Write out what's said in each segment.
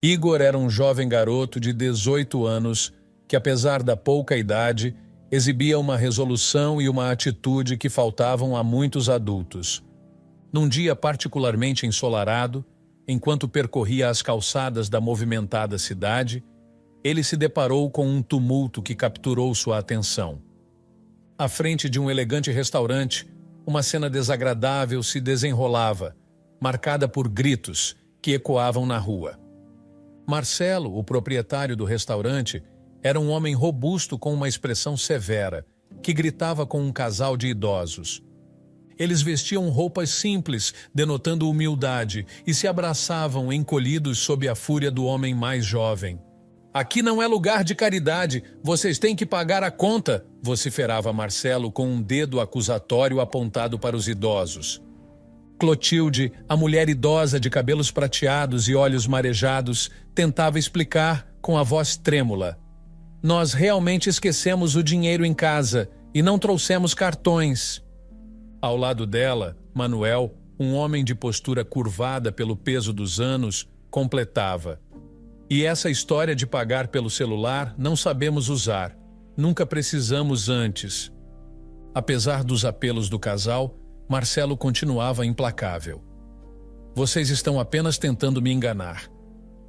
Igor era um jovem garoto de 18 anos que, apesar da pouca idade, exibia uma resolução e uma atitude que faltavam a muitos adultos. Num dia particularmente ensolarado, enquanto percorria as calçadas da movimentada cidade, ele se deparou com um tumulto que capturou sua atenção. À frente de um elegante restaurante, uma cena desagradável se desenrolava, marcada por gritos que ecoavam na rua. Marcelo, o proprietário do restaurante, era um homem robusto com uma expressão severa, que gritava com um casal de idosos. Eles vestiam roupas simples, denotando humildade, e se abraçavam encolhidos sob a fúria do homem mais jovem. "Aqui não é lugar de caridade, vocês têm que pagar a conta", vociferava Marcelo com um dedo acusatório apontado para os idosos. Clotilde, a mulher idosa de cabelos prateados e olhos marejados, tentava explicar com a voz trêmula: "Nós realmente esquecemos o dinheiro em casa e não trouxemos cartões." Ao lado dela, Manuel, um homem de postura curvada pelo peso dos anos, completava: "E essa história de pagar pelo celular não sabemos usar. Nunca precisamos antes." Apesar dos apelos do casal, Marcelo continuava implacável. "Vocês estão apenas tentando me enganar.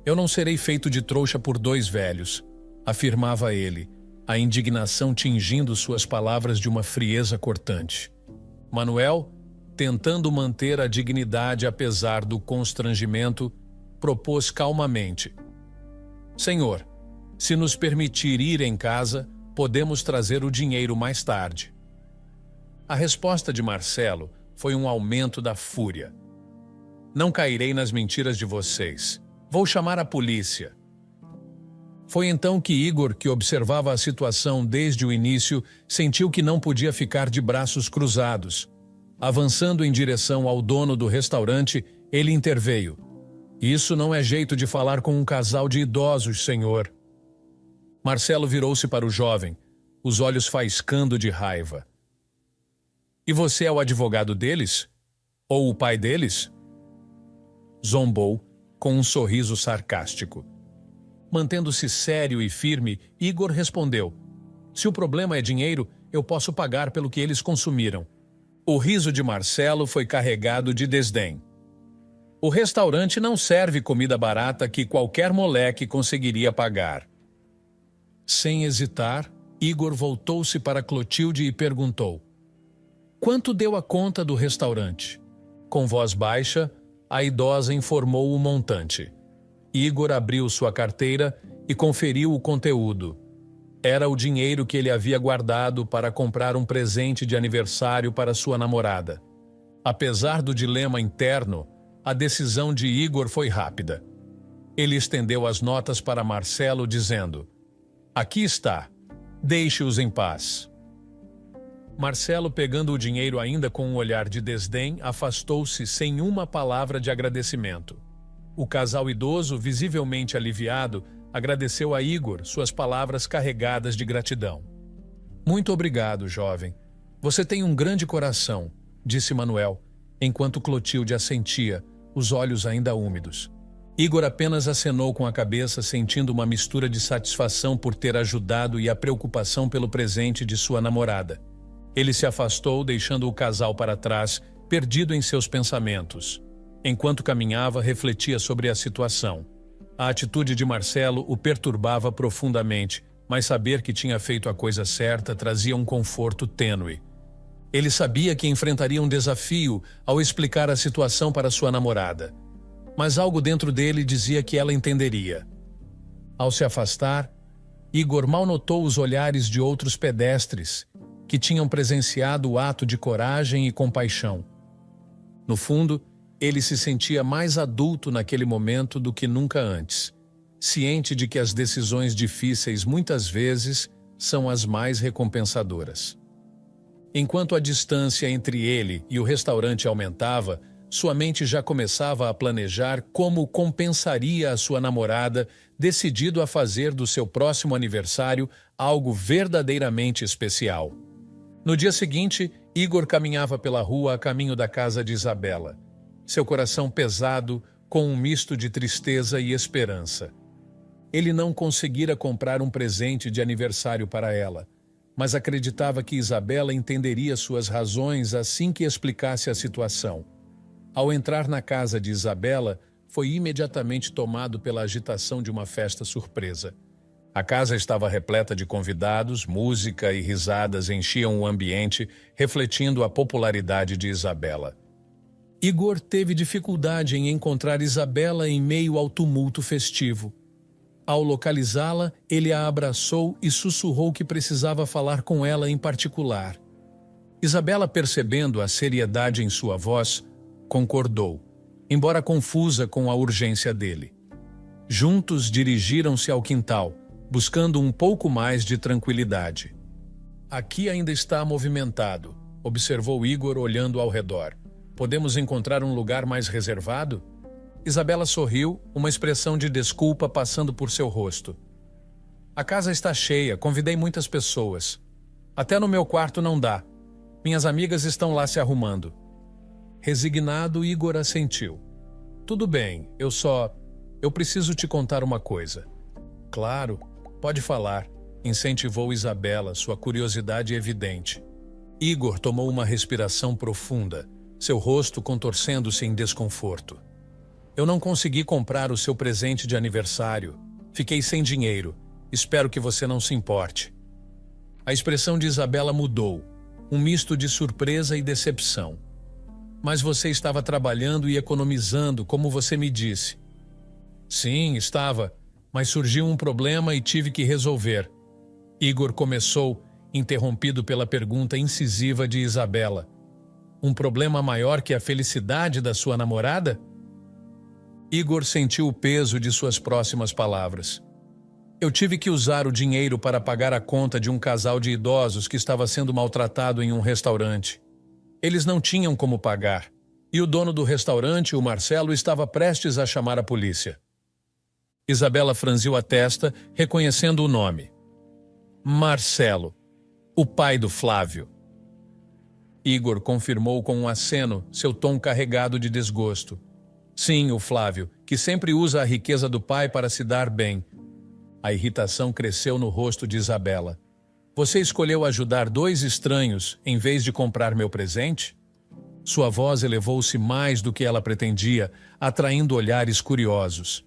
Eu não serei feito de trouxa por dois velhos", afirmava ele, a indignação tingindo suas palavras de uma frieza cortante. Manuel, tentando manter a dignidade apesar do constrangimento, propôs calmamente: "Senhor, se nos permitir ir em casa, podemos trazer o dinheiro mais tarde." A resposta de Marcelo foi um aumento da fúria. "Não cairei nas mentiras de vocês. Vou chamar a polícia." Foi então que Igor, que observava a situação desde o início, sentiu que não podia ficar de braços cruzados. Avançando em direção ao dono do restaurante, ele interveio: "Isso não é jeito de falar com um casal de idosos, senhor." Marcelo virou-se para o jovem, os olhos faiscando de raiva. "E você é o advogado deles? Ou o pai deles?" Zombou, com um sorriso sarcástico. Mantendo-se sério e firme, Igor respondeu: "Se o problema é dinheiro, eu posso pagar pelo que eles consumiram." O riso de Marcelo foi carregado de desdém. "O restaurante não serve comida barata que qualquer moleque conseguiria pagar." Sem hesitar, Igor voltou-se para Clotilde e perguntou: "Quanto deu a conta do restaurante?" Com voz baixa, a idosa informou o montante. Igor abriu sua carteira e conferiu o conteúdo. Era o dinheiro que ele havia guardado para comprar um presente de aniversário para sua namorada. Apesar do dilema interno, a decisão de Igor foi rápida. Ele estendeu as notas para Marcelo, dizendo: "Aqui está. Deixe-os em paz." Marcelo, pegando o dinheiro ainda com um olhar de desdém, afastou-se sem uma palavra de agradecimento. O casal idoso, visivelmente aliviado, agradeceu a Igor suas palavras carregadas de gratidão. "Muito obrigado, jovem. Você tem um grande coração", disse Manuel, enquanto Clotilde assentia, os olhos ainda úmidos. Igor apenas acenou com a cabeça, sentindo uma mistura de satisfação por ter ajudado e a preocupação pelo presente de sua namorada. Ele se afastou, deixando o casal para trás, perdido em seus pensamentos. Enquanto caminhava, refletia sobre a situação. A atitude de Marcelo o perturbava profundamente, mas saber que tinha feito a coisa certa trazia um conforto tênue. Ele sabia que enfrentaria um desafio ao explicar a situação para sua namorada, mas algo dentro dele dizia que ela entenderia. Ao se afastar, Igor mal notou os olhares de outros pedestres que tinham presenciado o ato de coragem e compaixão. No fundo, ele se sentia mais adulto naquele momento do que nunca antes, ciente de que as decisões difíceis muitas vezes são as mais recompensadoras. Enquanto a distância entre ele e o restaurante aumentava, sua mente já começava a planejar como compensaria a sua namorada, decidido a fazer do seu próximo aniversário algo verdadeiramente especial. No dia seguinte, Igor caminhava pela rua a caminho da casa de Isabela. Seu coração pesado, com um misto de tristeza e esperança. Ele não conseguira comprar um presente de aniversário para ela, mas acreditava que Isabela entenderia suas razões assim que explicasse a situação. Ao entrar na casa de Isabela, foi imediatamente tomado pela agitação de uma festa surpresa. A casa estava repleta de convidados, música e risadas enchiam o ambiente, refletindo a popularidade de Isabela. Igor teve dificuldade em encontrar Isabela em meio ao tumulto festivo. Ao localizá-la, ele a abraçou e sussurrou que precisava falar com ela em particular. Isabela, percebendo a seriedade em sua voz, concordou, embora confusa com a urgência dele. Juntos dirigiram-se ao quintal, buscando um pouco mais de tranquilidade. Aqui ainda está movimentado, observou Igor olhando ao redor. Podemos encontrar um lugar mais reservado? Isabela sorriu, uma expressão de desculpa passando por seu rosto. A casa está cheia, convidei muitas pessoas. Até no meu quarto não dá. Minhas amigas estão lá se arrumando. Resignado, Igor assentiu. Tudo bem, eu preciso te contar uma coisa. Claro, pode falar, incentivou Isabela, sua curiosidade evidente. Igor tomou uma respiração profunda, seu rosto contorcendo-se em desconforto. Eu não consegui comprar o seu presente de aniversário. Fiquei sem dinheiro. Espero que você não se importe. A expressão de Isabela mudou, um misto de surpresa e decepção. Mas você estava trabalhando e economizando, como você me disse. Sim, estava, mas surgiu um problema e tive que resolver. Igor começou, interrompido pela pergunta incisiva de Isabela. Um problema maior que a felicidade da sua namorada? Igor sentiu o peso de suas próximas palavras. Eu tive que usar o dinheiro para pagar a conta de um casal de idosos que estava sendo maltratado em um restaurante. Eles não tinham como pagar, e o dono do restaurante, o Marcelo, estava prestes a chamar a polícia. Isabela franziu a testa, reconhecendo o nome. Marcelo, o pai do Flávio. Igor confirmou com um aceno, seu tom carregado de desgosto. Sim, o Flávio, que sempre usa a riqueza do pai para se dar bem. A irritação cresceu no rosto de Isabela. Você escolheu ajudar dois estranhos em vez de comprar meu presente? Sua voz elevou-se mais do que ela pretendia, atraindo olhares curiosos.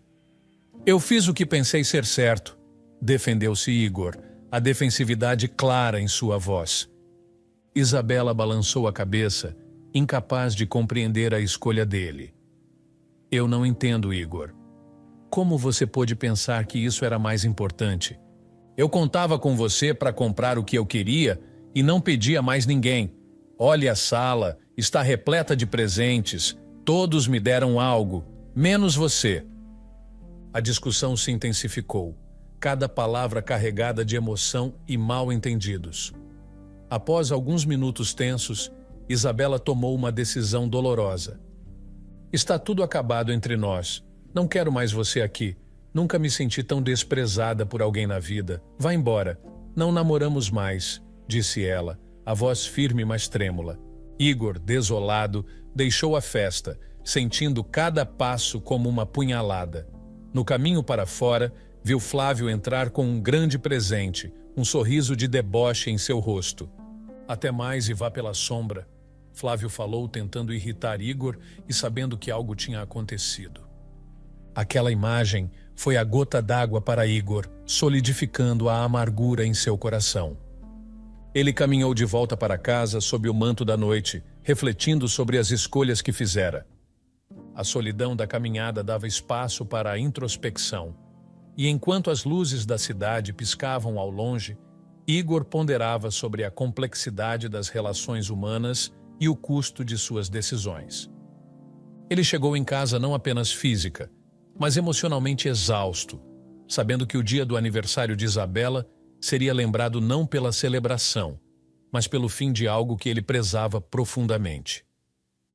Eu fiz o que pensei ser certo, defendeu-se Igor, a defensividade clara em sua voz. Isabela balançou a cabeça, incapaz de compreender a escolha dele. Eu não entendo, Igor. Como você pôde pensar que isso era mais importante? Eu contava com você para comprar o que eu queria e não pedia a mais ninguém. Olhe a sala, está repleta de presentes. Todos me deram algo, menos você. A discussão se intensificou, cada palavra carregada de emoção e mal-entendidos. Após alguns minutos tensos, Isabela tomou uma decisão dolorosa. Está tudo acabado entre nós. Não quero mais você aqui. Nunca me senti tão desprezada por alguém na vida. Vá embora. Não namoramos mais, disse ela, a voz firme mas trêmula. Igor, desolado, deixou a festa, sentindo cada passo como uma punhalada. No caminho para fora, viu Flávio entrar com um grande presente, um sorriso de deboche em seu rosto. Até mais e vá pela sombra, Flávio falou, tentando irritar Igor e sabendo que algo tinha acontecido. Aquela imagem foi a gota d'água para Igor, solidificando a amargura em seu coração. Ele caminhou de volta para casa sob o manto da noite, refletindo sobre as escolhas que fizera. A solidão da caminhada dava espaço para a introspecção, e enquanto as luzes da cidade piscavam ao longe, Igor ponderava sobre a complexidade das relações humanas e o custo de suas decisões. Ele chegou em casa não apenas física, mas emocionalmente exausto, sabendo que o dia do aniversário de Isabela seria lembrado não pela celebração, mas pelo fim de algo que ele prezava profundamente.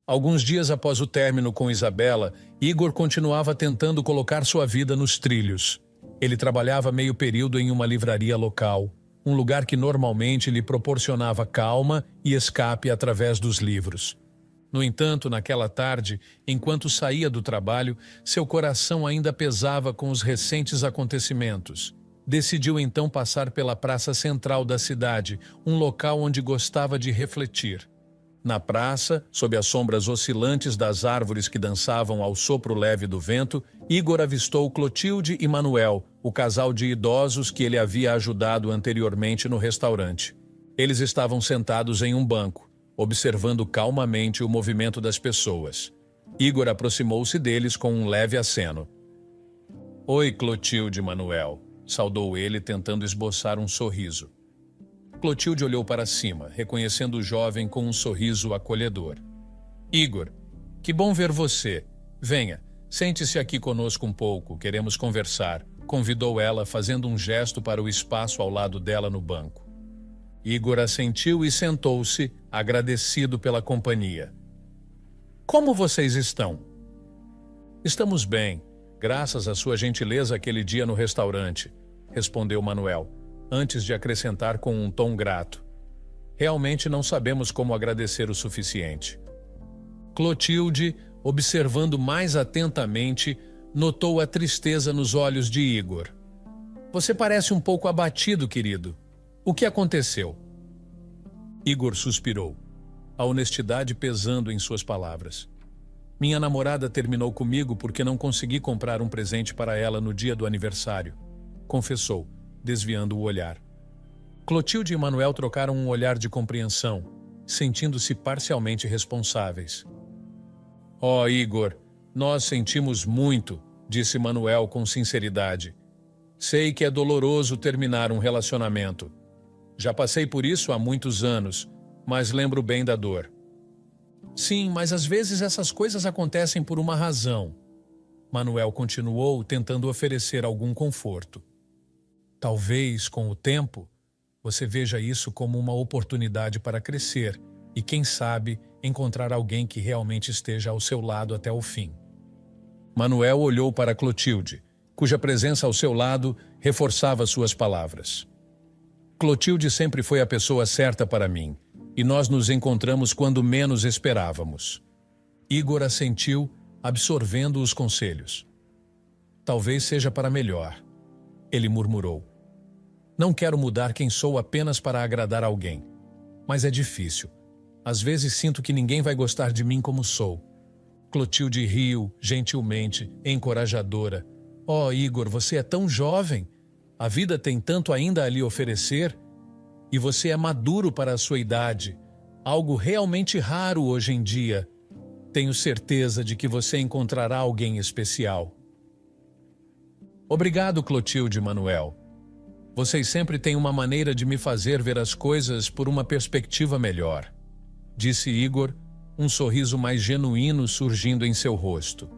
Alguns dias após o término com Isabela, Igor continuava tentando colocar sua vida nos trilhos. Ele trabalhava meio período em uma livraria local, um lugar que normalmente lhe proporcionava calma e escape através dos livros. No entanto, naquela tarde, enquanto saía do trabalho, seu coração ainda pesava com os recentes acontecimentos. Decidiu então passar pela praça central da cidade, um local onde gostava de refletir. Na praça, sob as sombras oscilantes das árvores que dançavam ao sopro leve do vento, Igor avistou Clotilde e Manuel, o casal de idosos que ele havia ajudado anteriormente no restaurante. Eles estavam sentados em um banco, observando calmamente o movimento das pessoas. Igor aproximou-se deles com um leve aceno. "Oi, Clotilde e Manuel", saudou ele, tentando esboçar um sorriso. Clotilde olhou para cima, reconhecendo o jovem com um sorriso acolhedor. "Igor, que bom ver você. Venha, sente-se aqui conosco um pouco, queremos conversar", convidou ela, fazendo um gesto para o espaço ao lado dela no banco. Igor assentiu e sentou-se, agradecido pela companhia. "Como vocês estão?" "Estamos bem, graças à sua gentileza aquele dia no restaurante", respondeu Manuel, antes de acrescentar com um tom grato. "Realmente não sabemos como agradecer o suficiente." Clotilde, observando mais atentamente, notou a tristeza nos olhos de Igor. "Você parece um pouco abatido, querido. O que aconteceu?" Igor suspirou, a honestidade pesando em suas palavras. "Minha namorada terminou comigo porque não consegui comprar um presente para ela no dia do aniversário", confessou, desviando o olhar. Clotilde e Manuel trocaram um olhar de compreensão, sentindo-se parcialmente responsáveis. "Oh, Igor, nós sentimos muito", disse Manuel com sinceridade. "Sei que é doloroso terminar um relacionamento. Já passei por isso há muitos anos, mas lembro bem da dor." "Sim, mas às vezes essas coisas acontecem por uma razão", Manuel continuou, tentando oferecer algum conforto. "Talvez, com o tempo, você veja isso como uma oportunidade para crescer e, quem sabe, encontrar alguém que realmente esteja ao seu lado até o fim." Manuel olhou para Clotilde, cuja presença ao seu lado reforçava suas palavras. "Clotilde sempre foi a pessoa certa para mim, e nós nos encontramos quando menos esperávamos." Igor assentiu, absorvendo os conselhos. "Talvez seja para melhor", ele murmurou. "Não quero mudar quem sou apenas para agradar alguém. Mas é difícil. Às vezes sinto que ninguém vai gostar de mim como sou." Clotilde riu, gentilmente, encorajadora. "Oh, Igor, você é tão jovem. A vida tem tanto ainda a lhe oferecer. E você é maduro para a sua idade. Algo realmente raro hoje em dia. Tenho certeza de que você encontrará alguém especial." "Obrigado, Clotilde e Manuel. Vocês sempre têm uma maneira de me fazer ver as coisas por uma perspectiva melhor", disse Igor, um sorriso mais genuíno surgindo em seu rosto.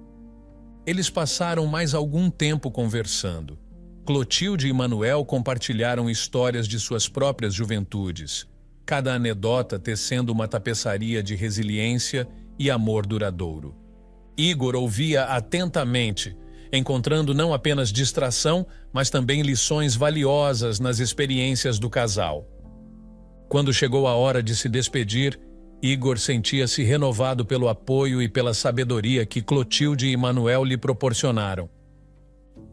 Eles passaram mais algum tempo conversando. Clotilde e Manuel compartilharam histórias de suas próprias juventudes, cada anedota tecendo uma tapeçaria de resiliência e amor duradouro. Igor ouvia atentamente, encontrando não apenas distração, mas também lições valiosas nas experiências do casal. Quando chegou a hora de se despedir, Igor sentia-se renovado pelo apoio e pela sabedoria que Clotilde e Manuel lhe proporcionaram.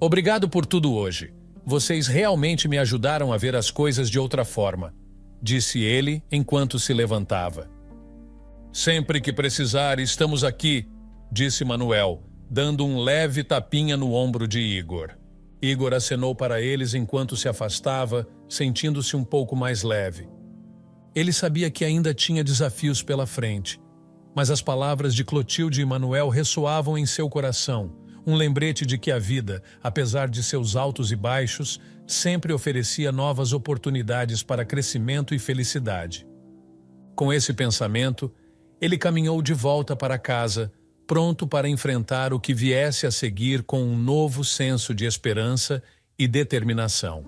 "Obrigado por tudo hoje. Vocês realmente me ajudaram a ver as coisas de outra forma", disse ele enquanto se levantava. "Sempre que precisar, estamos aqui", disse Manuel, dando um leve tapinha no ombro de Igor. Igor acenou para eles enquanto se afastava, sentindo-se um pouco mais leve. Ele sabia que ainda tinha desafios pela frente, mas as palavras de Clotilde e Manuel ressoavam em seu coração, um lembrete de que a vida, apesar de seus altos e baixos, sempre oferecia novas oportunidades para crescimento e felicidade. Com esse pensamento, ele caminhou de volta para casa, pronto para enfrentar o que viesse a seguir com um novo senso de esperança e determinação.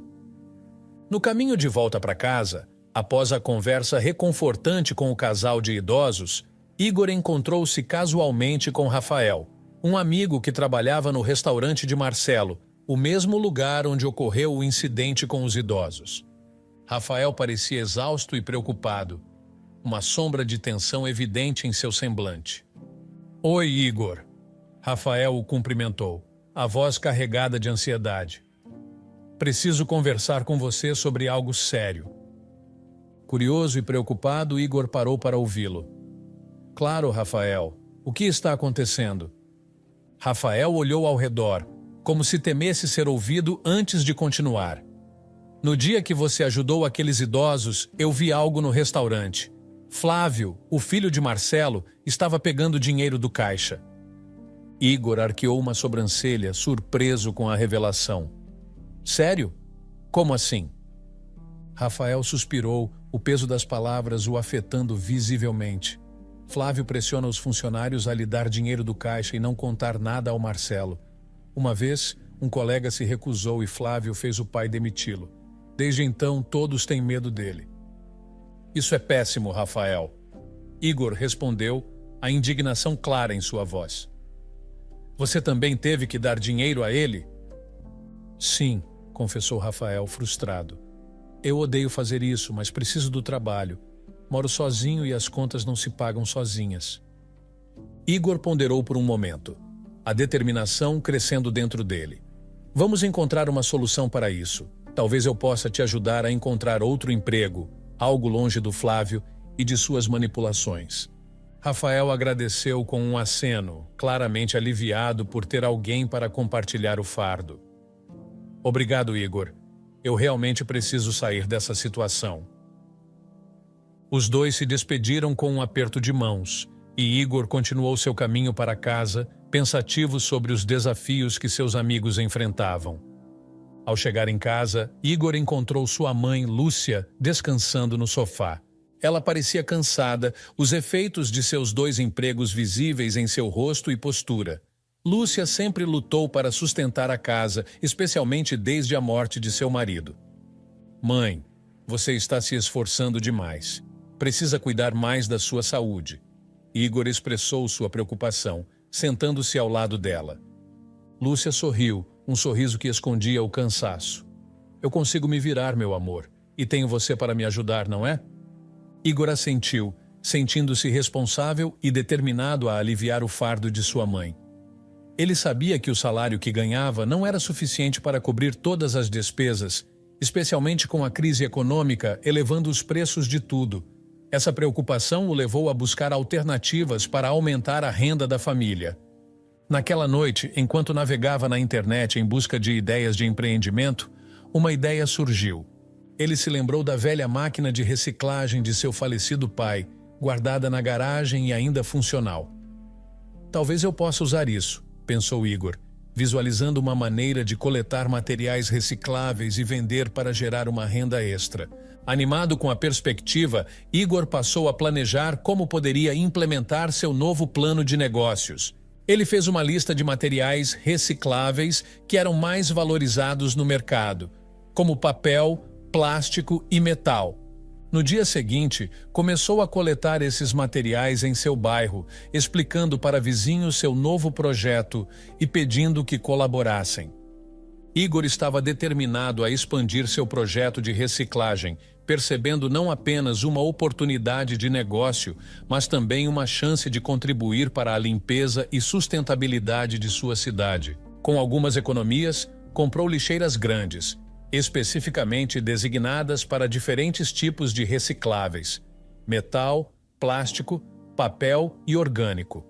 No caminho de volta para casa, após a conversa reconfortante com o casal de idosos, Igor encontrou-se casualmente com Rafael, um amigo que trabalhava no restaurante de Marcelo, o mesmo lugar onde ocorreu o incidente com os idosos. Rafael parecia exausto e preocupado. uma sombra de tensão evidente em seu semblante. "Oi, Igor." Rafael o cumprimentou, a voz carregada de ansiedade. "Preciso conversar com você sobre algo sério." Curioso e preocupado, Igor parou para ouvi-lo. "Claro, Rafael. O que está acontecendo?" Rafael olhou ao redor, como se temesse ser ouvido antes de continuar. "No dia que você ajudou aqueles idosos, eu vi algo no restaurante. Flávio, o filho de Marcelo, estava pegando dinheiro do caixa." Igor arqueou uma sobrancelha, surpreso com a revelação. "Sério? Como assim?" Rafael suspirou, o peso das palavras o afetando visivelmente. "Flávio pressiona os funcionários a lhe dar dinheiro do caixa e não contar nada ao Marcelo. Uma vez, um colega se recusou e Flávio fez o pai demiti-lo. Desde então, todos têm medo dele." "Isso é péssimo, Rafael." Igor respondeu, a indignação clara em sua voz. "Você também teve que dar dinheiro a ele?" "Sim," confessou Rafael, frustrado. "Eu odeio fazer isso, mas preciso do trabalho. Moro sozinho e as contas não se pagam sozinhas." Igor ponderou por um momento, a determinação crescendo dentro dele. "Vamos encontrar uma solução para isso. Talvez eu possa te ajudar a encontrar outro emprego, algo longe do Flávio e de suas manipulações." Rafael agradeceu com um aceno, claramente aliviado por ter alguém para compartilhar o fardo. "Obrigado, Igor. Eu realmente preciso sair dessa situação." Os dois se despediram com um aperto de mãos, e Igor continuou seu caminho para casa, pensativo sobre os desafios que seus amigos enfrentavam. Ao chegar em casa, Igor encontrou sua mãe, Lúcia, descansando no sofá. Ela parecia cansada, os efeitos de seus 2 empregos visíveis em seu rosto e postura. Lúcia sempre lutou para sustentar a casa, especialmente desde a morte de seu marido. "Mãe, você está se esforçando demais. Precisa cuidar mais da sua saúde." Igor expressou sua preocupação, sentando-se ao lado dela. Lúcia sorriu, um sorriso que escondia o cansaço. "Eu consigo me virar, meu amor, e tenho você para me ajudar, não é?" Igor assentiu, sentindo-se responsável e determinado a aliviar o fardo de sua mãe. Ele sabia que o salário que ganhava não era suficiente para cobrir todas as despesas, especialmente com a crise econômica elevando os preços de tudo. Essa preocupação o levou a buscar alternativas para aumentar a renda da família. Naquela noite, enquanto navegava na internet em busca de ideias de empreendimento, uma ideia surgiu. Ele se lembrou da velha máquina de reciclagem de seu falecido pai, guardada na garagem e ainda funcional. "Talvez eu possa usar isso", pensou Igor, visualizando uma maneira de coletar materiais recicláveis e vender para gerar uma renda extra. Animado com a perspectiva, Igor passou a planejar como poderia implementar seu novo plano de negócios. Ele fez uma lista de materiais recicláveis que eram mais valorizados no mercado, como papel, plástico e metal. No dia seguinte, começou a coletar esses materiais em seu bairro, explicando para vizinhos seu novo projeto e pedindo que colaborassem. Igor estava determinado a expandir seu projeto de reciclagem, percebendo não apenas uma oportunidade de negócio, mas também uma chance de contribuir para a limpeza e sustentabilidade de sua cidade. Com algumas economias, comprou lixeiras grandes, especificamente designadas para diferentes tipos de recicláveis: metal, plástico, papel e orgânico.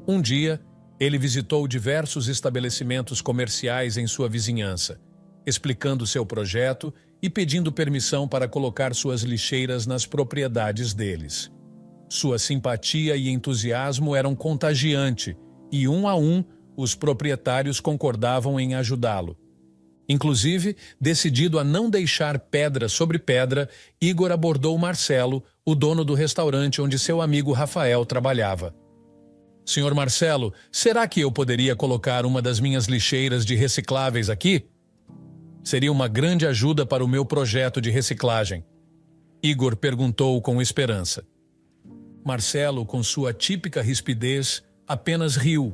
Um dia, ele visitou diversos estabelecimentos comerciais em sua vizinhança, explicando seu projeto e pedindo permissão para colocar suas lixeiras nas propriedades deles. Sua simpatia e entusiasmo eram contagiantes e, um a um, os proprietários concordavam em ajudá-lo. Inclusive, decidido a não deixar pedra sobre pedra, Igor abordou Marcelo, o dono do restaurante onde seu amigo Rafael trabalhava. "Senhor Marcelo, será que eu poderia colocar uma das minhas lixeiras de recicláveis aqui? Seria uma grande ajuda para o meu projeto de reciclagem." Igor perguntou com esperança. Marcelo, com sua típica rispidez, apenas riu.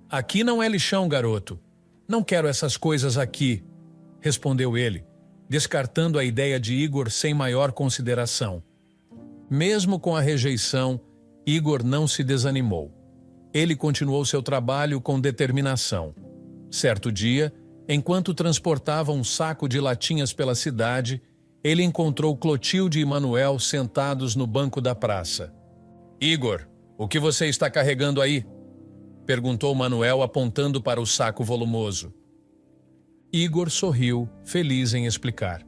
"Aqui não é lixão, garoto. Não quero essas coisas aqui", respondeu ele, descartando a ideia de Igor sem maior consideração. Mesmo com a rejeição, Igor não se desanimou. Ele continuou seu trabalho com determinação. Certo dia, enquanto transportava um saco de latinhas pela cidade, ele encontrou Clotilde e Manuel sentados no banco da praça. "Igor, o que você está carregando aí?" perguntou Manuel, apontando para o saco volumoso. Igor sorriu, feliz em explicar.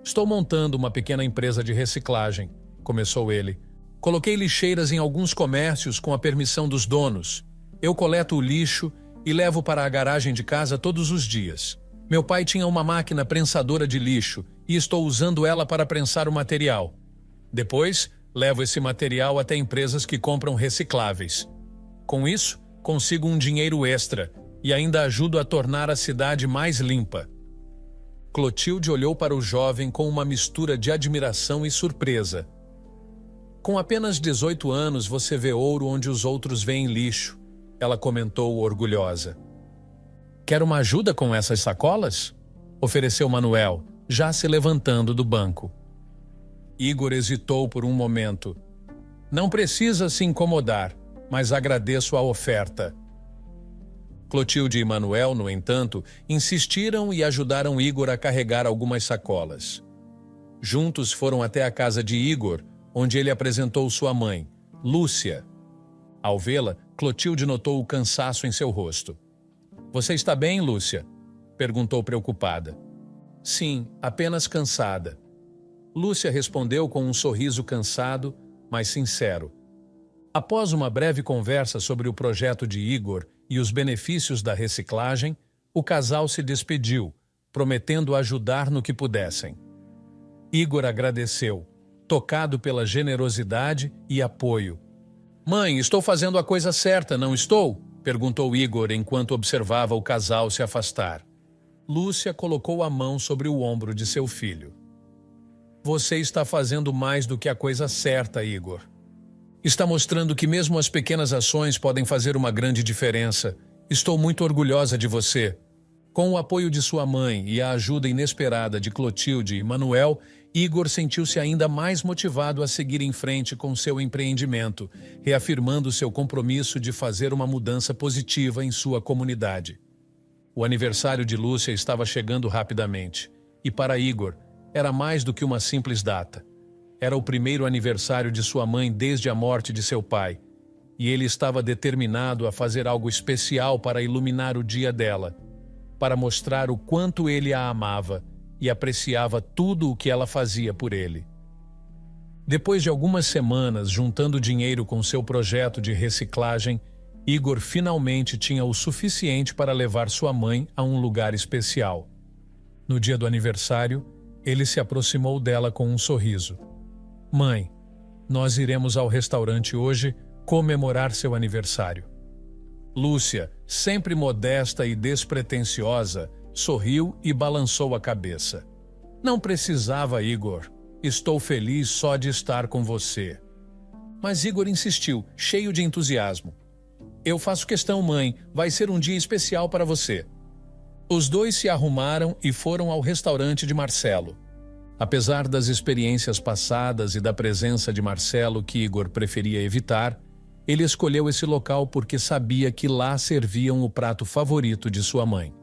"Estou montando uma pequena empresa de reciclagem", começou ele. "Coloquei lixeiras em alguns comércios com a permissão dos donos. Eu coleto o lixo e levo para a garagem de casa todos os dias. Meu pai tinha uma máquina prensadora de lixo e estou usando ela para prensar o material. Depois, levo esse material até empresas que compram recicláveis. Com isso, consigo um dinheiro extra e ainda ajudo a tornar a cidade mais limpa." Clotilde olhou para o jovem com uma mistura de admiração e surpresa. "Com apenas 18 anos você vê ouro onde os outros veem lixo", ela comentou orgulhosa. "Quer uma ajuda com essas sacolas?" ofereceu Manuel, já se levantando do banco. Igor hesitou por um momento. "Não precisa se incomodar, mas agradeço a oferta." Clotilde e Manuel, no entanto, insistiram e ajudaram Igor a carregar algumas sacolas. Juntos foram até a casa de Igor, onde ele apresentou sua mãe, Lúcia. Ao vê-la, Clotilde notou o cansaço em seu rosto. "Você está bem, Lúcia?" perguntou preocupada. "Sim, apenas cansada." Lúcia respondeu com um sorriso cansado, mas sincero. Após uma breve conversa sobre o projeto de Igor e os benefícios da reciclagem, o casal se despediu, prometendo ajudar no que pudessem. Igor agradeceu, tocado pela generosidade e apoio. "Mãe, estou fazendo a coisa certa, não estou?" perguntou Igor enquanto observava o casal se afastar. Lúcia colocou a mão sobre o ombro de seu filho. "Você está fazendo mais do que a coisa certa, Igor. Está mostrando que mesmo as pequenas ações podem fazer uma grande diferença. Estou muito orgulhosa de você." Com o apoio de sua mãe e a ajuda inesperada de Clotilde e Manuel, Igor sentiu-se ainda mais motivado a seguir em frente com seu empreendimento, reafirmando seu compromisso de fazer uma mudança positiva em sua comunidade. O aniversário de Lúcia estava chegando rapidamente, e para Igor era mais do que uma simples data. Era o primeiro aniversário de sua mãe desde a morte de seu pai, e ele estava determinado a fazer algo especial para iluminar o dia dela, para mostrar o quanto ele a amava e apreciava tudo o que ela fazia por ele. Depois de algumas semanas juntando dinheiro com seu projeto de reciclagem, Igor finalmente tinha o suficiente para levar sua mãe a um lugar especial. No dia do aniversário, ele se aproximou dela com um sorriso. "Mãe, nós iremos ao restaurante hoje comemorar seu aniversário." Lúcia, sempre modesta e despretensiosa, sorriu e balançou a cabeça. "Não precisava, Igor. Estou feliz só de estar com você." Mas Igor insistiu, cheio de entusiasmo. "Eu faço questão, mãe. Vai ser um dia especial para você." Os dois se arrumaram e foram ao restaurante de Marcelo. Apesar das experiências passadas e da presença de Marcelo que Igor preferia evitar, ele escolheu esse local porque sabia que lá serviam o prato favorito de sua mãe.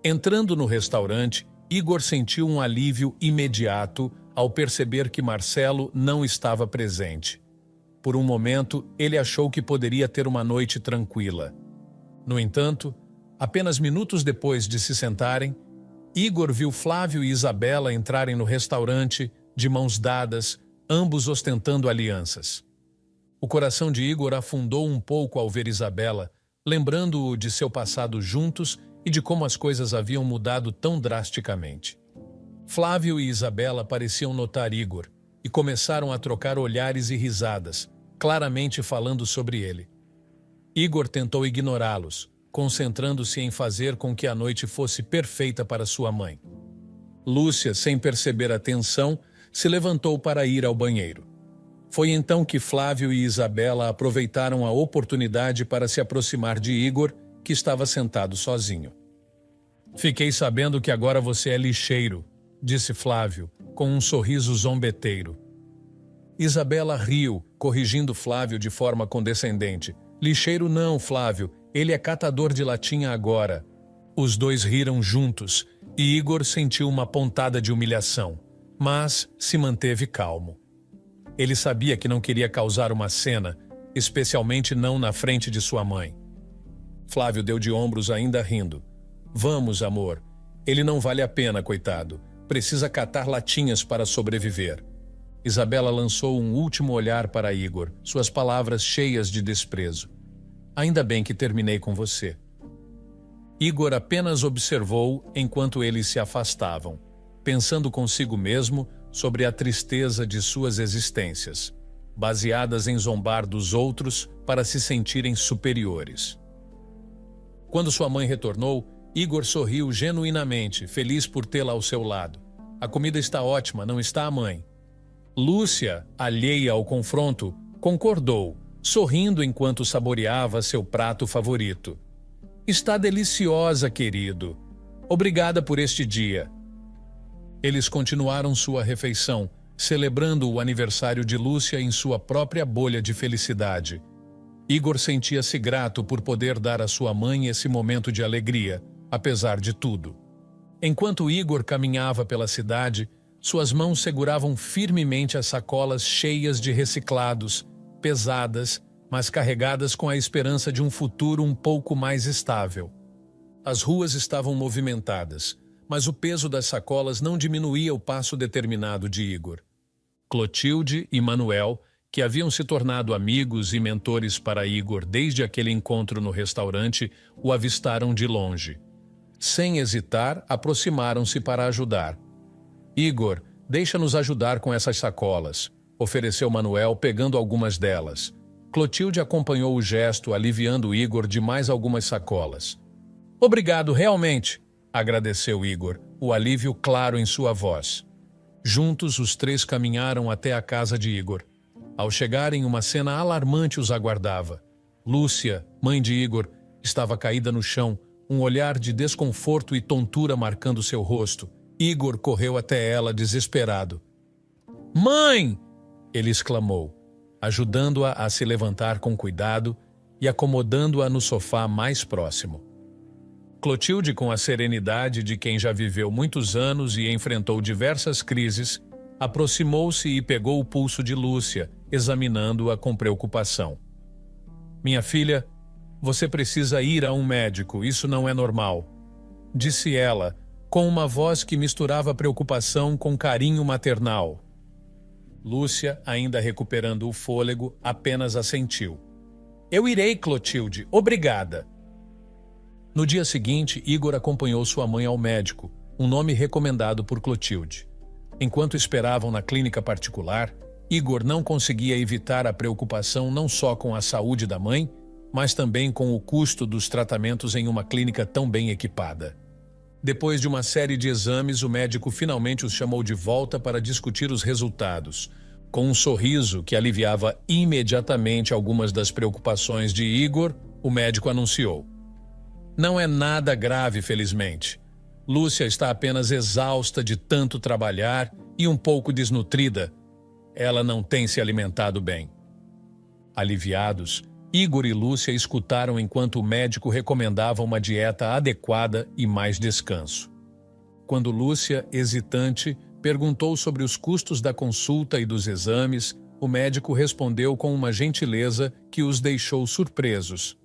Entrando no restaurante, Igor sentiu um alívio imediato ao perceber que Marcelo não estava presente. Por um momento, ele achou que poderia ter uma noite tranquila. No entanto, apenas minutos depois de se sentarem, Igor viu Flávio e Isabela entrarem no restaurante, de mãos dadas, ambos ostentando alianças. O coração de Igor afundou um pouco ao ver Isabela, lembrando-o de seu passado juntos e de como as coisas haviam mudado tão drasticamente. Flávio e Isabela pareciam notar Igor e começaram a trocar olhares e risadas, claramente falando sobre ele. Igor tentou ignorá-los, concentrando-se em fazer com que a noite fosse perfeita para sua mãe. Lúcia, sem perceber a tensão, se levantou para ir ao banheiro. Foi então que Flávio e Isabela aproveitaram a oportunidade para se aproximar de Igor, que estava sentado sozinho. "Fiquei sabendo que agora você é lixeiro", disse Flávio, com um sorriso zombeteiro. Isabela riu, corrigindo Flávio de forma condescendente. Lixeiro não, Flávio, ele é catador de latinha agora. Os dois riram juntos e Igor sentiu uma pontada de humilhação, mas se manteve calmo. Ele sabia que não queria causar uma cena, especialmente não na frente de sua mãe. Flávio deu de ombros ainda rindo. Vamos, amor. Ele não vale a pena, coitado. Precisa catar latinhas para sobreviver. Isabela lançou um último olhar para Igor, suas palavras cheias de desprezo. Ainda bem que terminei com você. Igor apenas observou enquanto eles se afastavam, pensando consigo mesmo sobre a tristeza de suas existências, baseadas em zombar dos outros para se sentirem superiores. Quando sua mãe retornou, Igor sorriu genuinamente, feliz por tê-la ao seu lado. A comida está ótima, não está, mãe? Lúcia, alheia ao confronto, concordou, sorrindo enquanto saboreava seu prato favorito. Está deliciosa, querido. Obrigada por este dia. Eles continuaram sua refeição, celebrando o aniversário de Lúcia em sua própria bolha de felicidade. Igor sentia-se grato por poder dar à sua mãe esse momento de alegria, apesar de tudo. Enquanto Igor caminhava pela cidade, suas mãos seguravam firmemente as sacolas cheias de reciclados, pesadas, mas carregadas com a esperança de um futuro um pouco mais estável. As ruas estavam movimentadas, mas o peso das sacolas não diminuía o passo determinado de Igor. Clotilde e Manuel, que haviam se tornado amigos e mentores para Igor desde aquele encontro no restaurante, o avistaram de longe. Sem hesitar, aproximaram-se para ajudar. Igor, deixa-nos ajudar com essas sacolas, ofereceu Manuel, pegando algumas delas. Clotilde acompanhou o gesto, aliviando Igor de mais algumas sacolas. Obrigado, realmente, agradeceu Igor, o alívio claro em sua voz. Juntos, os três caminharam até a casa de Igor. Ao chegarem, uma cena alarmante os aguardava. Lúcia, mãe de Igor, estava caída no chão, um olhar de desconforto e tontura marcando seu rosto. Igor correu até ela desesperado. Mãe! Ele exclamou, ajudando-a a se levantar com cuidado e acomodando-a no sofá mais próximo. Clotilde, com a serenidade de quem já viveu muitos anos e enfrentou diversas crises, aproximou-se e pegou o pulso de Lúcia, examinando-a com preocupação. Minha filha, você precisa ir a um médico, isso não é normal, disse ela, com uma voz que misturava preocupação com carinho maternal. Lúcia, ainda recuperando o fôlego, apenas assentiu. Eu irei, Clotilde, obrigada. No dia seguinte, Igor acompanhou sua mãe ao médico, um nome recomendado por Clotilde. Enquanto esperavam na clínica particular, Igor não conseguia evitar a preocupação não só com a saúde da mãe, mas também com o custo dos tratamentos em uma clínica tão bem equipada. Depois de uma série de exames, o médico finalmente os chamou de volta para discutir os resultados, com um sorriso que aliviava imediatamente algumas das preocupações de Igor. O médico anunciou: não é nada grave, felizmente. Lúcia está apenas exausta de tanto trabalhar e um pouco desnutrida. Ela não tem se alimentado bem. Aliviados, Igor e Lúcia escutaram enquanto o médico recomendava uma dieta adequada e mais descanso. Quando Lúcia, hesitante, perguntou sobre os custos da consulta e dos exames, o médico respondeu com uma gentileza que os deixou surpresos.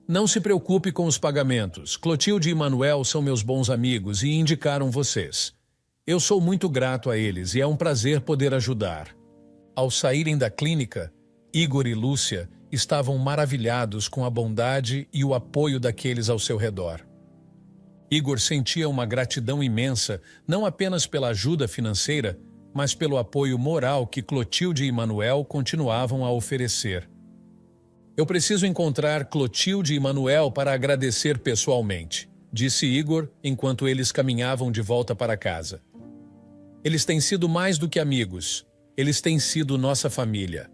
Não se preocupe com os pagamentos. Clotilde e Manuel são meus bons amigos e indicaram vocês. Eu sou muito grato a eles e é um prazer poder ajudar. Ao saírem da clínica, Igor e Lúcia estavam maravilhados com a bondade e o apoio daqueles ao seu redor. Igor sentia uma gratidão imensa, não apenas pela ajuda financeira, mas pelo apoio moral que Clotilde e Manuel continuavam a oferecer. Eu preciso encontrar Clotilde e Manuel para agradecer pessoalmente, disse Igor enquanto eles caminhavam de volta para casa. Eles têm sido mais do que amigos, eles têm sido nossa família.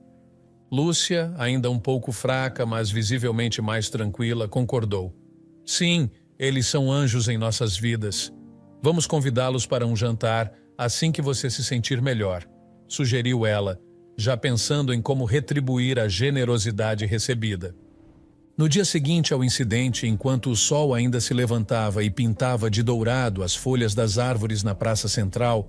Lúcia, ainda um pouco fraca, mas visivelmente mais tranquila, concordou. Sim, eles são anjos em nossas vidas. Vamos convidá-los para um jantar assim que você se sentir melhor, sugeriu ela, já pensando em como retribuir a generosidade recebida. No dia seguinte ao incidente, enquanto o sol ainda se levantava e pintava de dourado as folhas das árvores na praça central,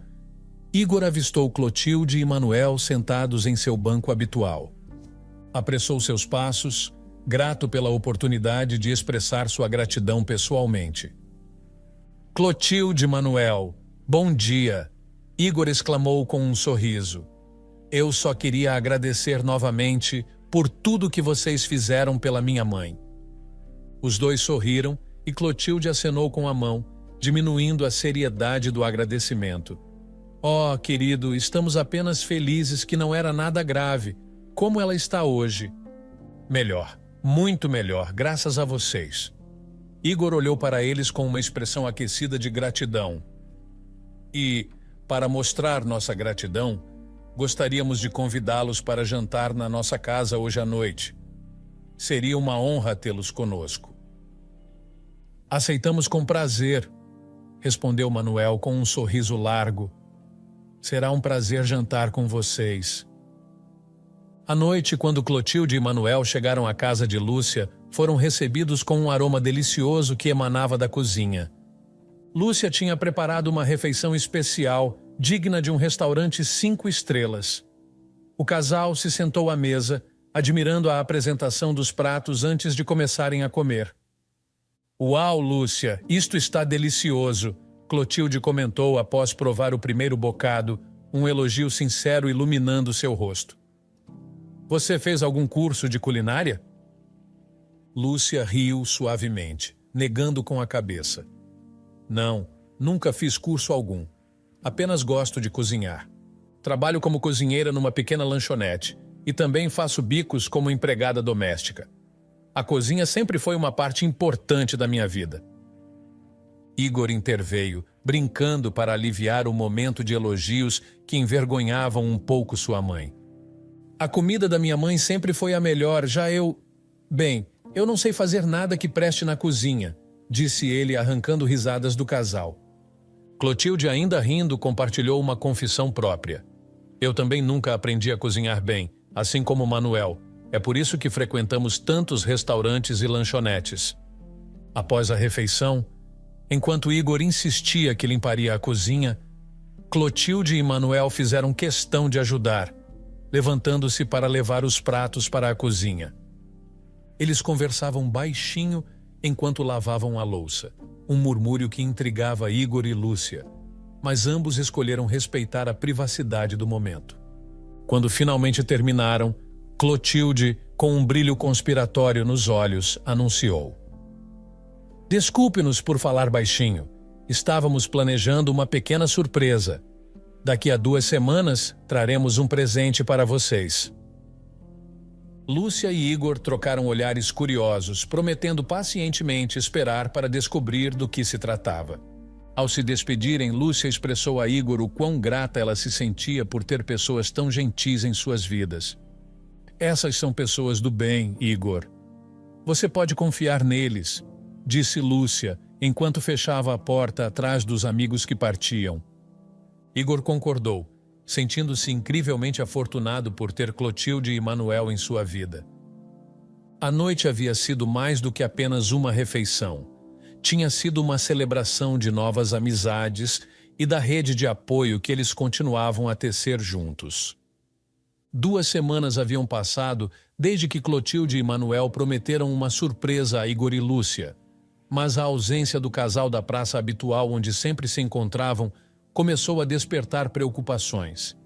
Igor avistou Clotilde e Manuel sentados em seu banco habitual. Apressou seus passos, grato pela oportunidade de expressar sua gratidão pessoalmente. Clotilde e Manuel, bom dia! Igor exclamou com um sorriso. Eu só queria agradecer novamente por tudo que vocês fizeram pela minha mãe. Os dois sorriram e Clotilde acenou com a mão, diminuindo a seriedade do agradecimento. Oh, querido, estamos apenas felizes que não era nada grave. Como ela está hoje? Melhor, muito melhor, graças a vocês. Igor olhou para eles com uma expressão aquecida de gratidão. E, para mostrar nossa gratidão, gostaríamos de convidá-los para jantar na nossa casa hoje à noite. Seria uma honra tê-los conosco. Aceitamos com prazer, respondeu Manuel com um sorriso largo. Será um prazer jantar com vocês. À noite, quando Clotilde e Manuel chegaram à casa de Lúcia, foram recebidos com um aroma delicioso que emanava da cozinha. Lúcia tinha preparado uma refeição especial, digna de um restaurante 5 estrelas. O casal se sentou à mesa, admirando a apresentação dos pratos antes de começarem a comer. Uau, Lúcia, isto está delicioso! Clotilde comentou após provar o primeiro bocado, um elogio sincero iluminando seu rosto. Você fez algum curso de culinária? Lúcia riu suavemente, negando com a cabeça. Não, nunca fiz curso algum. Apenas gosto de cozinhar. Trabalho como cozinheira numa pequena lanchonete e também faço bicos como empregada doméstica. A cozinha sempre foi uma parte importante da minha vida. Igor interveio, brincando para aliviar o momento de elogios que envergonhavam um pouco sua mãe. A comida da minha mãe sempre foi a melhor, Bem, eu não sei fazer nada que preste na cozinha, disse ele arrancando risadas do casal. Clotilde, ainda rindo, compartilhou uma confissão própria. Eu também nunca aprendi a cozinhar bem, assim como Manuel. É por isso que frequentamos tantos restaurantes e lanchonetes. Após a refeição, enquanto Igor insistia que limparia a cozinha, Clotilde e Manuel fizeram questão de ajudar, levantando-se para levar os pratos para a cozinha. Eles conversavam baixinho enquanto lavavam a louça, um murmúrio que intrigava Igor e Lúcia, mas ambos escolheram respeitar a privacidade do momento. Quando finalmente terminaram, Clotilde, com um brilho conspiratório nos olhos, anunciou. Desculpe-nos por falar baixinho. Estávamos planejando uma pequena surpresa. Daqui a 2 semanas, traremos um presente para vocês. Lúcia e Igor trocaram olhares curiosos, prometendo pacientemente esperar para descobrir do que se tratava. Ao se despedirem, Lúcia expressou a Igor o quão grata ela se sentia por ter pessoas tão gentis em suas vidas. Essas são pessoas do bem, Igor. Você pode confiar neles, disse Lúcia, enquanto fechava a porta atrás dos amigos que partiam. Igor concordou, sentindo-se incrivelmente afortunado por ter Clotilde e Manuel em sua vida. A noite havia sido mais do que apenas uma refeição. Tinha sido uma celebração de novas amizades e da rede de apoio que eles continuavam a tecer juntos. 2 semanas haviam passado desde que Clotilde e Manuel prometeram uma surpresa a Igor e Lúcia, mas a ausência do casal da praça habitual onde sempre se encontravam começou a despertar preocupações.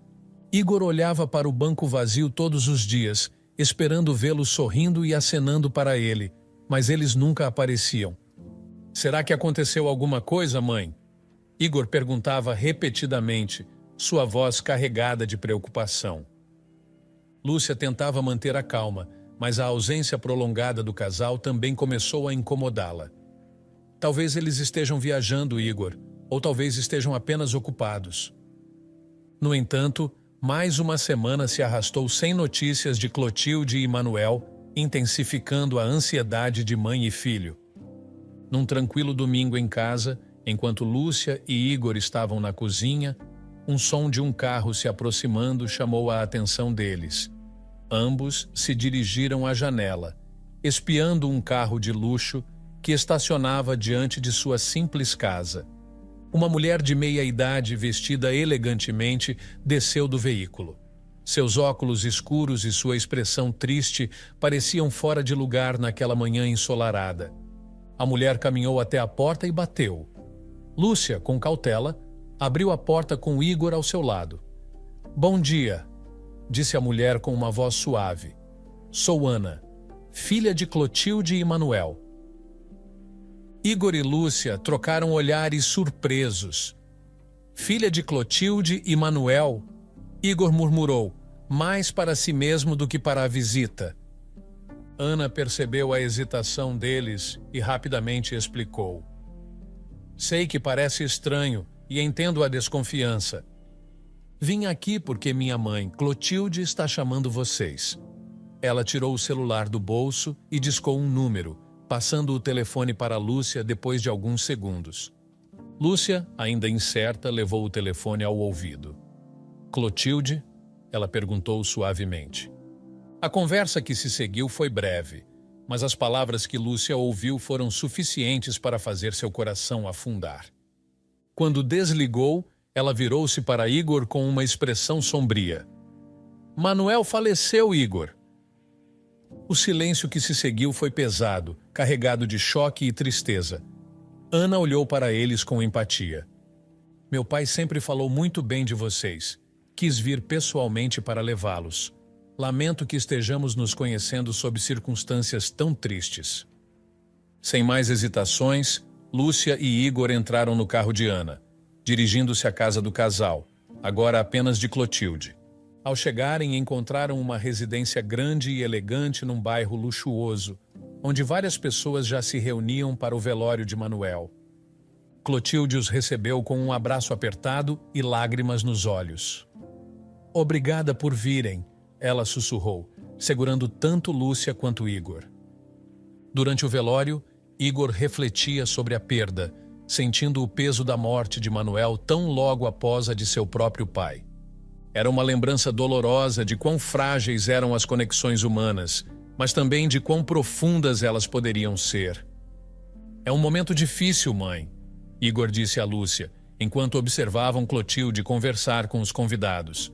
Igor olhava para o banco vazio todos os dias, esperando vê-los sorrindo e acenando para ele, mas eles nunca apareciam. Será que aconteceu alguma coisa, mãe? Igor perguntava repetidamente, sua voz carregada de preocupação. Lúcia tentava manter a calma, mas a ausência prolongada do casal também começou a incomodá-la. Talvez eles estejam viajando, Igor, ou talvez estejam apenas ocupados. No entanto, mais uma semana se arrastou sem notícias de Clotilde e Manuel, intensificando a ansiedade de mãe e filho. Num tranquilo domingo em casa, enquanto Lúcia e Igor estavam na cozinha, um som de um carro se aproximando chamou a atenção deles. Ambos se dirigiram à janela, espiando um carro de luxo que estacionava diante de sua simples casa. Uma mulher de meia-idade, vestida elegantemente, desceu do veículo. Seus óculos escuros e sua expressão triste pareciam fora de lugar naquela manhã ensolarada. A mulher caminhou até a porta e bateu. Lúcia, com cautela, abriu a porta com Igor ao seu lado. "Bom dia", disse a mulher com uma voz suave. "Sou Ana, filha de Clotilde e Manuel." Igor e Lúcia trocaram olhares surpresos. "Filha de Clotilde e Manuel?" Igor murmurou, mais para si mesmo do que para a visita. Ana percebeu a hesitação deles e rapidamente explicou. "Sei que parece estranho e entendo a desconfiança. Vim aqui porque minha mãe, Clotilde, está chamando vocês." Ela tirou o celular do bolso e discou um número, passando o telefone para Lúcia depois de alguns segundos. Lúcia, ainda incerta, levou o telefone ao ouvido. "Clotilde?" ela perguntou suavemente. A conversa que se seguiu foi breve, mas as palavras que Lúcia ouviu foram suficientes para fazer seu coração afundar. Quando desligou, ela virou-se para Igor com uma expressão sombria. "Manuel faleceu, Igor." O silêncio que se seguiu foi pesado, carregado de choque e tristeza. Ana olhou para eles com empatia. "Meu pai sempre falou muito bem de vocês. Quis vir pessoalmente para levá-los. Lamento que estejamos nos conhecendo sob circunstâncias tão tristes." Sem mais hesitações, Lúcia e Igor entraram no carro de Ana, dirigindo-se à casa do casal, agora apenas de Clotilde. Ao chegarem, encontraram uma residência grande e elegante num bairro luxuoso, onde várias pessoas já se reuniam para o velório de Manuel. Clotilde os recebeu com um abraço apertado e lágrimas nos olhos. "Obrigada por virem", ela sussurrou, segurando tanto Lúcia quanto Igor. Durante o velório, Igor refletia sobre a perda, sentindo o peso da morte de Manuel tão logo após a de seu próprio pai. Era uma lembrança dolorosa de quão frágeis eram as conexões humanas, mas também de quão profundas elas poderiam ser. "É um momento difícil, mãe", Igor disse a Lúcia, enquanto observavam Clotilde conversar com os convidados.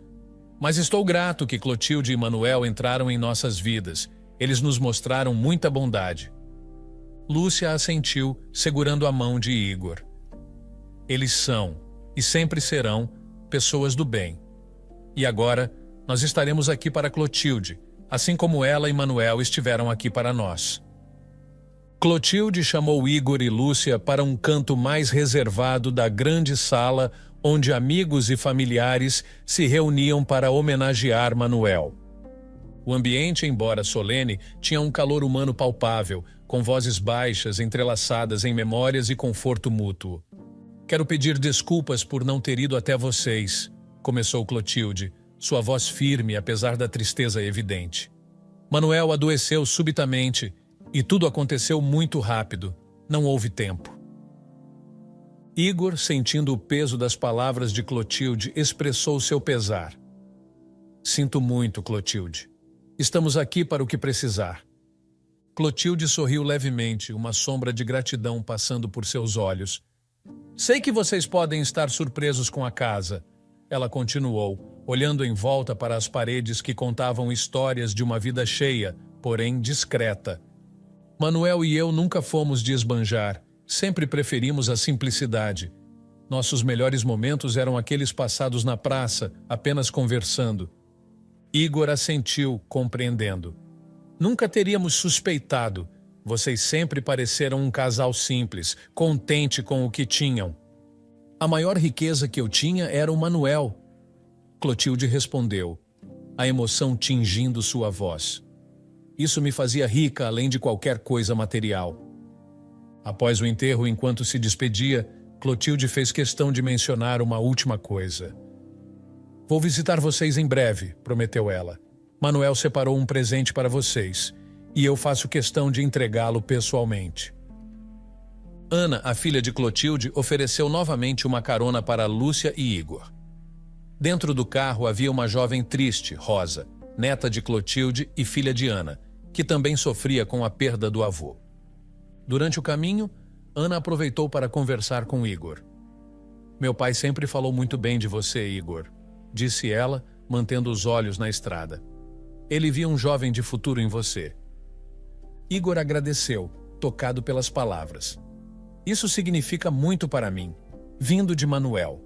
"Mas estou grato que Clotilde e Manuel entraram em nossas vidas. Eles nos mostraram muita bondade." Lúcia assentiu, segurando a mão de Igor. "Eles são, e sempre serão, pessoas do bem. E agora, nós estaremos aqui para Clotilde, assim como ela e Manuel estiveram aqui para nós." Clotilde chamou Igor e Lúcia para um canto mais reservado da grande sala onde amigos e familiares se reuniam para homenagear Manuel. O ambiente, embora solene, tinha um calor humano palpável, com vozes baixas entrelaçadas em memórias e conforto mútuo. "Quero pedir desculpas por não ter ido até vocês", começou Clotilde, sua voz firme apesar da tristeza evidente. "Manuel adoeceu subitamente e tudo aconteceu muito rápido. Não houve tempo." Igor, sentindo o peso das palavras de Clotilde, expressou seu pesar. "Sinto muito, Clotilde. Estamos aqui para o que precisar." Clotilde sorriu levemente, uma sombra de gratidão passando por seus olhos. "Sei que vocês podem estar surpresos com a casa", ela continuou, olhando em volta para as paredes que contavam histórias de uma vida cheia, porém discreta. "Manuel e eu nunca fomos de esbanjar, sempre preferimos a simplicidade. Nossos melhores momentos eram aqueles passados na praça, apenas conversando." Igor assentiu, compreendendo. "Nunca teríamos suspeitado. Vocês sempre pareceram um casal simples, contente com o que tinham." "A maior riqueza que eu tinha era o Manuel", Clotilde respondeu, a emoção tingindo sua voz. "Isso me fazia rica além de qualquer coisa material." Após o enterro, enquanto se despedia, Clotilde fez questão de mencionar uma última coisa. "Vou visitar vocês em breve", prometeu ela. "Manuel separou um presente para vocês, e eu faço questão de entregá-lo pessoalmente." Ana, a filha de Clotilde, ofereceu novamente uma carona para Lúcia e Igor. Dentro do carro havia uma jovem triste, Rosa, neta de Clotilde e filha de Ana, que também sofria com a perda do avô. Durante o caminho, Ana aproveitou para conversar com Igor. "Meu pai sempre falou muito bem de você, Igor", disse ela, mantendo os olhos na estrada. "Ele via um jovem de futuro em você." Igor agradeceu, tocado pelas palavras. "Isso significa muito para mim, vindo de Manuel."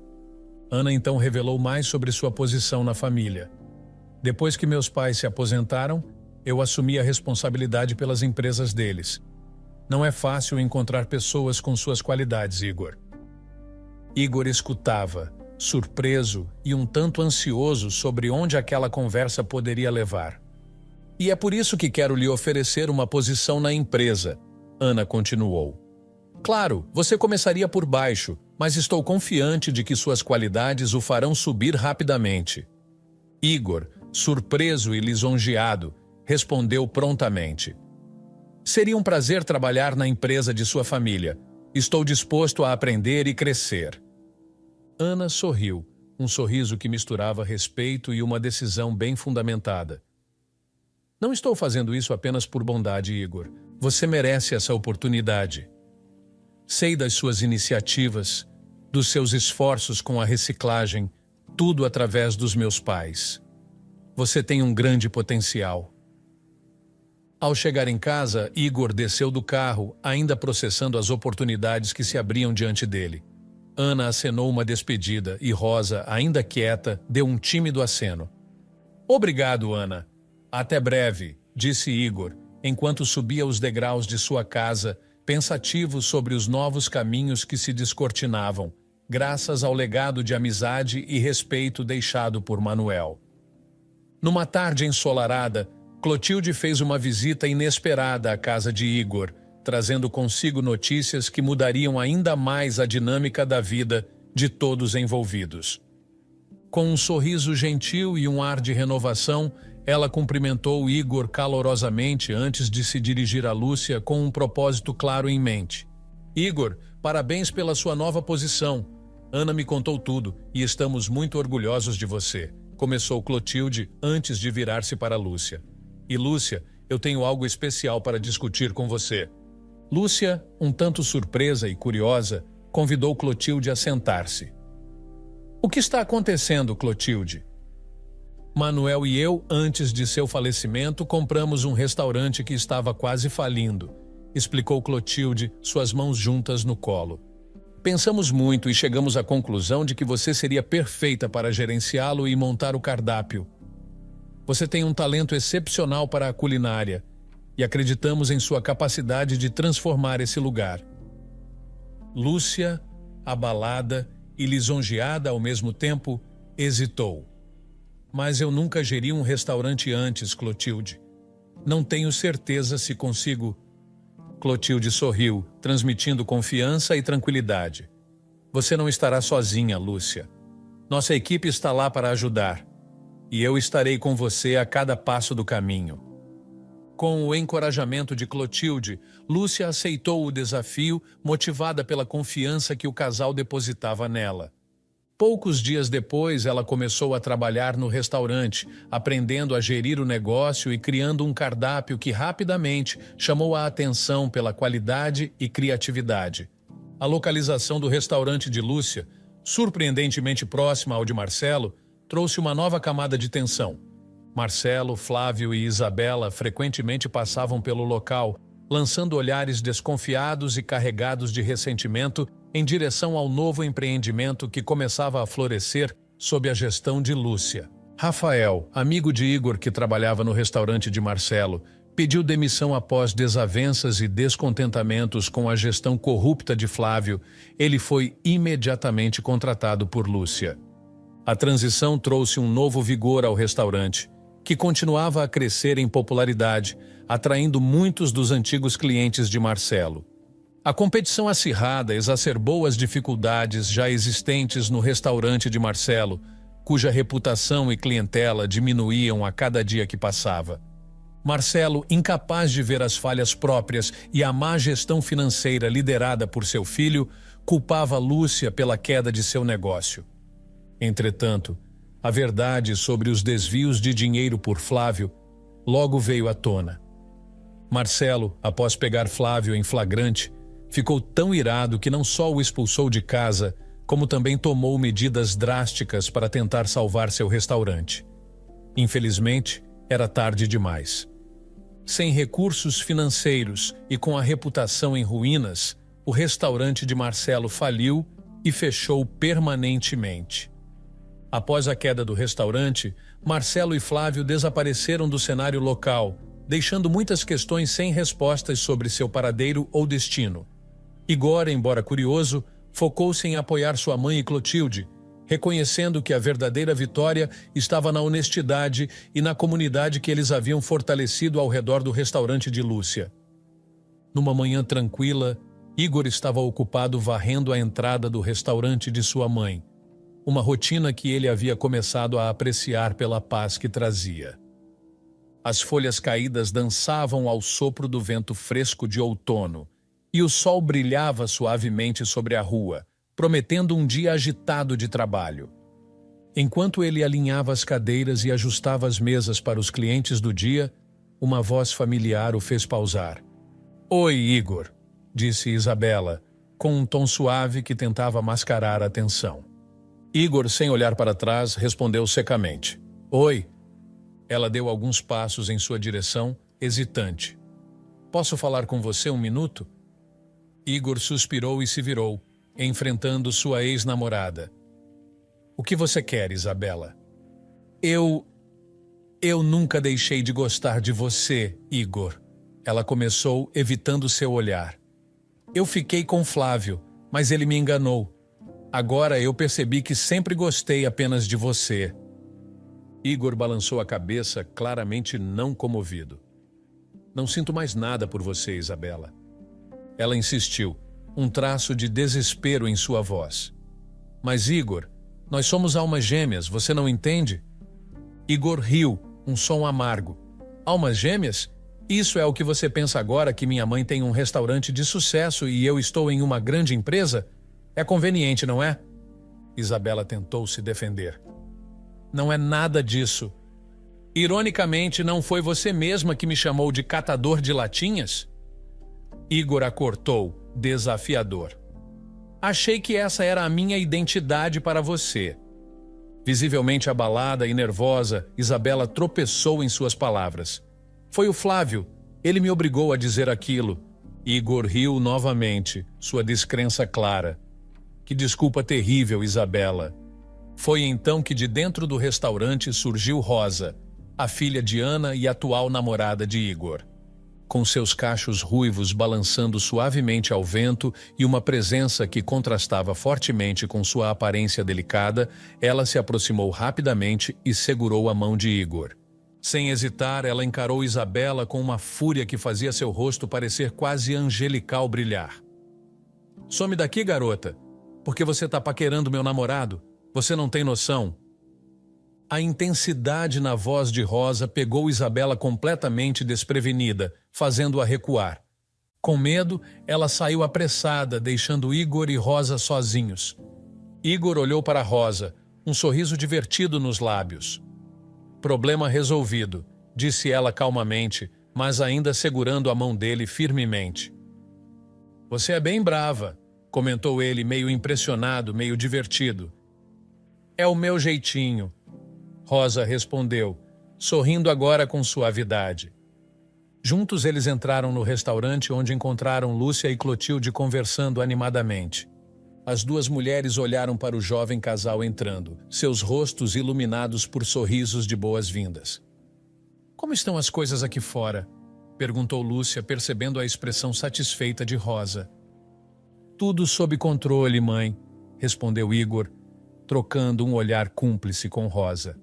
Ana então revelou mais sobre sua posição na família. "Depois que meus pais se aposentaram, eu assumi a responsabilidade pelas empresas deles. Não é fácil encontrar pessoas com suas qualidades, Igor." Igor escutava, surpreso e um tanto ansioso sobre onde aquela conversa poderia levar. "E é por isso que quero lhe oferecer uma posição na empresa", Ana continuou. "Claro, você começaria por baixo, mas estou confiante de que suas qualidades o farão subir rapidamente." Igor, surpreso e lisonjeado, respondeu prontamente: "Seria um prazer trabalhar na empresa de sua família. Estou disposto a aprender e crescer." Ana sorriu, um sorriso que misturava respeito e uma decisão bem fundamentada. "Não estou fazendo isso apenas por bondade, Igor. Você merece essa oportunidade. Sei das suas iniciativas, dos seus esforços com a reciclagem, tudo através dos meus pais. Você tem um grande potencial." Ao chegar em casa, Igor desceu do carro, ainda processando as oportunidades que se abriam diante dele. Ana acenou uma despedida e Rosa, ainda quieta, deu um tímido aceno. "Obrigado, Ana. Até breve", disse Igor, enquanto subia os degraus de sua casa, pensativo sobre os novos caminhos que se descortinavam, graças ao legado de amizade e respeito deixado por Manuel. Numa tarde ensolarada, Clotilde fez uma visita inesperada à casa de Igor, trazendo consigo notícias que mudariam ainda mais a dinâmica da vida de todos envolvidos. Com um sorriso gentil e um ar de renovação, ela cumprimentou Igor calorosamente antes de se dirigir a Lúcia com um propósito claro em mente. "Igor, parabéns pela sua nova posição. Ana me contou tudo e estamos muito orgulhosos de você", começou Clotilde antes de virar-se para Lúcia. "E Lúcia, eu tenho algo especial para discutir com você." Lúcia, um tanto surpresa e curiosa, convidou Clotilde a sentar-se. "O que está acontecendo, Clotilde?" "Manuel e eu, antes de seu falecimento, compramos um restaurante que estava quase falindo", explicou Clotilde, suas mãos juntas no colo. "Pensamos muito e chegamos à conclusão de que você seria perfeita para gerenciá-lo e montar o cardápio. Você tem um talento excepcional para a culinária e acreditamos em sua capacidade de transformar esse lugar." Lúcia, abalada e lisonjeada ao mesmo tempo, hesitou. "Mas eu nunca geri um restaurante antes, Clotilde. Não tenho certeza se consigo." Clotilde sorriu, transmitindo confiança e tranquilidade. "Você não estará sozinha, Lúcia. Nossa equipe está lá para ajudar. E eu estarei com você a cada passo do caminho." Com o encorajamento de Clotilde, Lúcia aceitou o desafio, motivada pela confiança que o casal depositava nela. Poucos dias depois, ela começou a trabalhar no restaurante, aprendendo a gerir o negócio e criando um cardápio que rapidamente chamou a atenção pela qualidade e criatividade. A localização do restaurante de Lúcia, surpreendentemente próxima ao de Marcelo, trouxe uma nova camada de tensão. Marcelo, Flávio e Isabela frequentemente passavam pelo local, lançando olhares desconfiados e carregados de ressentimento em direção ao novo empreendimento que começava a florescer sob a gestão de Lúcia. Rafael, amigo de Igor que trabalhava no restaurante de Marcelo, pediu demissão após desavenças e descontentamentos com a gestão corrupta de Flávio. Ele foi imediatamente contratado por Lúcia. A transição trouxe um novo vigor ao restaurante, que continuava a crescer em popularidade, atraindo muitos dos antigos clientes de Marcelo. A competição acirrada exacerbou as dificuldades já existentes no restaurante de Marcelo, cuja reputação e clientela diminuíam a cada dia que passava. Marcelo, incapaz de ver as falhas próprias e a má gestão financeira liderada por seu filho, culpava Lúcia pela queda de seu negócio. Entretanto, A verdade sobre os desvios de dinheiro por Flávio logo veio à tona. Marcelo, após pegar Flávio em flagrante, ficou tão irado que não só o expulsou de casa, como também tomou medidas drásticas para tentar salvar seu restaurante. Infelizmente, era tarde demais. Sem recursos financeiros e com a reputação em ruínas, o restaurante de Marcelo faliu e fechou permanentemente. Após a queda do restaurante, Marcelo e Flávio desapareceram do cenário local, deixando muitas questões sem respostas sobre seu paradeiro ou destino. Igor, embora curioso, focou-se em apoiar sua mãe e Clotilde, reconhecendo que a verdadeira vitória estava na honestidade e na comunidade que eles haviam fortalecido ao redor do restaurante de Lúcia. Numa manhã tranquila, Igor estava ocupado varrendo a entrada do restaurante de sua mãe, uma rotina que ele havia começado a apreciar pela paz que trazia. As folhas caídas dançavam ao sopro do vento fresco de outono, e o sol brilhava suavemente sobre a rua, prometendo um dia agitado de trabalho. Enquanto ele alinhava as cadeiras e ajustava as mesas para os clientes do dia, uma voz familiar o fez pausar. "Oi, Igor", disse Isabela, com um tom suave que tentava mascarar a tensão. Igor, sem olhar para trás, respondeu secamente. "Oi." Ela deu alguns passos em sua direção, hesitante. "Posso falar com você um minuto?" Igor suspirou e se virou, enfrentando sua ex-namorada. "O que você quer, Isabela?" Eu nunca deixei de gostar de você, Igor." Ela começou, evitando seu olhar. "Eu fiquei com Flávio, mas ele me enganou. Agora eu percebi que sempre gostei apenas de você." Igor balançou a cabeça, claramente não comovido. "Não sinto mais nada por você, Isabela." Ela insistiu, um traço de desespero em sua voz. "Mas, Igor, nós somos almas gêmeas, você não entende?" Igor riu, um som amargo. "Almas gêmeas? Isso é o que você pensa agora que minha mãe tem um restaurante de sucesso e eu estou em uma grande empresa? É conveniente, não é?" Isabela tentou se defender. "Não é nada disso. Ironicamente, não foi você mesma que me chamou de catador de latinhas?" Igor a cortou, desafiador. "Achei que essa era a minha identidade para você." Visivelmente abalada e nervosa, Isabela tropeçou em suas palavras. "Foi o Flávio. Ele me obrigou a dizer aquilo." Igor riu novamente, sua descrença clara. "Que desculpa terrível, Isabela." Foi então que de dentro do restaurante surgiu Rosa, a filha de Ana e atual namorada de Igor. Com seus cachos ruivos balançando suavemente ao vento e uma presença que contrastava fortemente com sua aparência delicada, ela se aproximou rapidamente e segurou a mão de Igor. Sem hesitar, ela encarou Isabela com uma fúria que fazia seu rosto parecer quase angelical brilhar. "Some daqui, garota, porque você tá paquerando meu namorado. Você não tem noção." A intensidade na voz de Rosa pegou Isabela completamente desprevenida, fazendo-a recuar. Com medo, ela saiu apressada, deixando Igor e Rosa sozinhos. Igor olhou para Rosa, um sorriso divertido nos lábios. "Problema resolvido", disse ela calmamente, mas ainda segurando a mão dele firmemente. "Você é bem brava", comentou ele, meio impressionado, meio divertido. "É o meu jeitinho", Rosa respondeu, sorrindo agora com suavidade. Juntos eles entraram no restaurante onde encontraram Lúcia e Clotilde conversando animadamente. As duas mulheres olharam para o jovem casal entrando, seus rostos iluminados por sorrisos de boas-vindas. "Como estão as coisas aqui fora?" perguntou Lúcia, percebendo a expressão satisfeita de Rosa. "Tudo sob controle, mãe", respondeu Igor, trocando um olhar cúmplice com Rosa.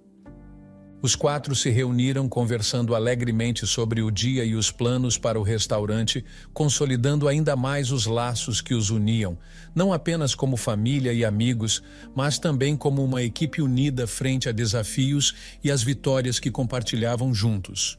Os quatro se reuniram conversando alegremente sobre o dia e os planos para o restaurante, consolidando ainda mais os laços que os uniam, não apenas como família e amigos, mas também como uma equipe unida frente a desafios e as vitórias que compartilhavam juntos.